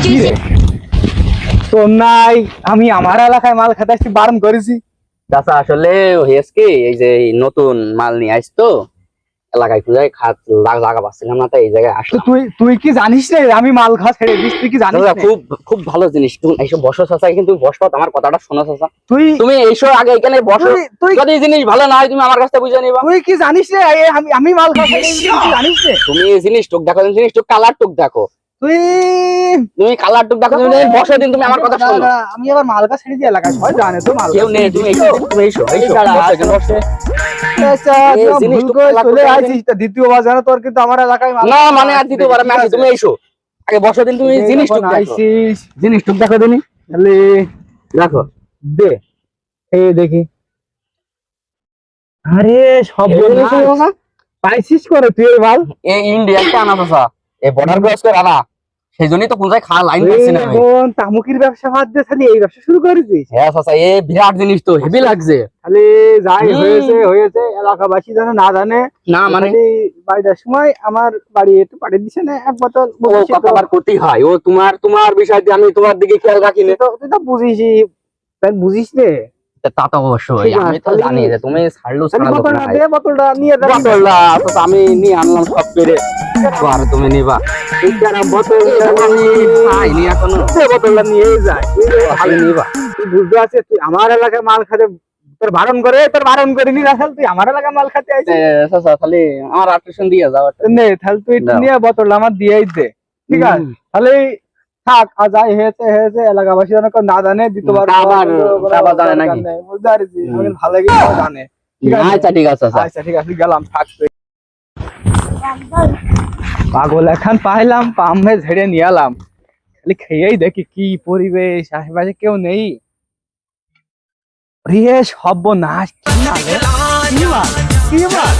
কি রে? তো নাই, আমি আমার এলাকায় মাল খেতে আসছি, বারণ করেছি। চাচা আসলে হয়েছে কি, এই যে এই নতুন মাল নিয়ে আসছি তো এলাকায় খুঁজে খাত লাগা পাচ্ছিলাম না, তাই এই জায়গায় তো আসলাম। তুই কি জানিস রে আমি মাল খাওয়া ছেড়ে দিস? তুই কি জানিস চাচা না? খুব খুব ভালো জিনিস, তুমি এইসব বসো চাচা, কিন্তু বসো, আমার কথাটা শোনো চাচা। তুই তুমি এইসব আগে এখানে বসো, তুই তুই যদি জিনিস ভালো না হয় তুমি আমার কাছ থেকে বুঝে নিবা। তুই কি জানিস রে আমি মাল খাওয়া ছেড়ে দিয়েছি, তুই কি জানিস রে? তুমি এই জিনিস টুক দেখো, জিনিস টুক কালার টুক দেখো, তুই তুমি কালার টুক দেখো, তুমি বসো দিন, তুমি আমার কথা শোনো। আমি আবার মাল খাওয়া ছেড়ে দিয়ে এলাকায় সবাই জানে তো মাল কেউ নেই, তুমি এইসো, তুমি এইসো, এইসো, বসো এখানে, বসো। আচ্ছা, এই তুই ভুল জিনিসটা করে খেলা চলে করতে আসিস, তা দ্বিতীয়বার জানো তোর কিন্তু আমার এলাকায় মাল না খাওয়া মানে আর দিতে পারে ঠিক না, আছে? তুমি এইসো আগে বসো দিন, তুমি এই জিনিস যখন টুক দেখো, আইসিস, জিনিস টুক দেখো দিনি, তাহলে দেখো। দে এই দেখি। আরে সব পাইছিস করে তুই এই মাল? এই ইন্ডিয়াতে আনা চাচা, এই বর্ডার ক্রস করে আনা, সেই জন্যই তো কোথায় খাওয়া লাইন পাচ্ছি না আমি। এখন তামুকির ব্যবসা বাদ দিয়ে খালি এই ব্যবসা শুরু করেছিস? হ্যাঁ চাচা, এই বিরাট জিনিস তো, হেভি লাগছে। খালি যাই হুম। হয়েছে হয়েছে, এলাকাবাসী জানে না জানে, না মানে খালি বাড়িটার সময় আমার বাড়ি একটু পাঠিয়ে দিছে না এক বোতল ও বুঝিস কথা তো। আবার ক্ষতি হয়, ও তোমার তোমার বিষয় দিয়ে আমি তোমার দিকে খেয়াল রাখি না। তুই তো বুঝিসই, তাই বুঝিস রে। তা তো অবশ্যই, ঠিক আছে, আমি তো তাহলে- জানি যে তুমি ছাড়লো খালি ছাড়ালো বোতলটা না। দে, বোতলটা নিয়ে যাবি। বোতলটা চাচা আমি নিয়ে আনলাম সব পেরে, আর তুমি নিবা। বোতলটা খাইনি এখনো, বোতলটা নিয়ে যায়, খালি নিবা। তুই বুঝতে পারছিস? তুই আমার এলাকায় মাল খাতে তোর বারণ করে, তোর বারণ করিনি রাখাল, তুই আমার এলাকায় মাল খাতে আইছিস। চাচা খালি আমার আট্রেশন দিয়ে যাও একটা। নে তাহলে তুই একটু দাও। নিয়ে বোতলটা আমার দিয়েই দে, ঠিক আছে? হুম। তাহলে থাক, আর যাই হয়েছে হয়েছে, এলাকাবাসী যেন কেউ না জানে, দ্বিতীয়বার তা আবার জানে নাকি? বুঝতে পারছিস? আমি ভালো লাগে সবাই জানে, ঠিক আছে? আচ্ছা ঠিক আছে চাচা। আচ্ছা ঠিক আছে, গেলাম, থাক তুই। পাগল এখন পাইলাম, পাম্পে ঝেড়ে নিয়ে এলাম, খালি খেয়েই দেখি কি পরিবেশ, আশেপাশে কেউ নেই। রে সর্বনাশ, কি মাল রে? কি মাল? কি মাল?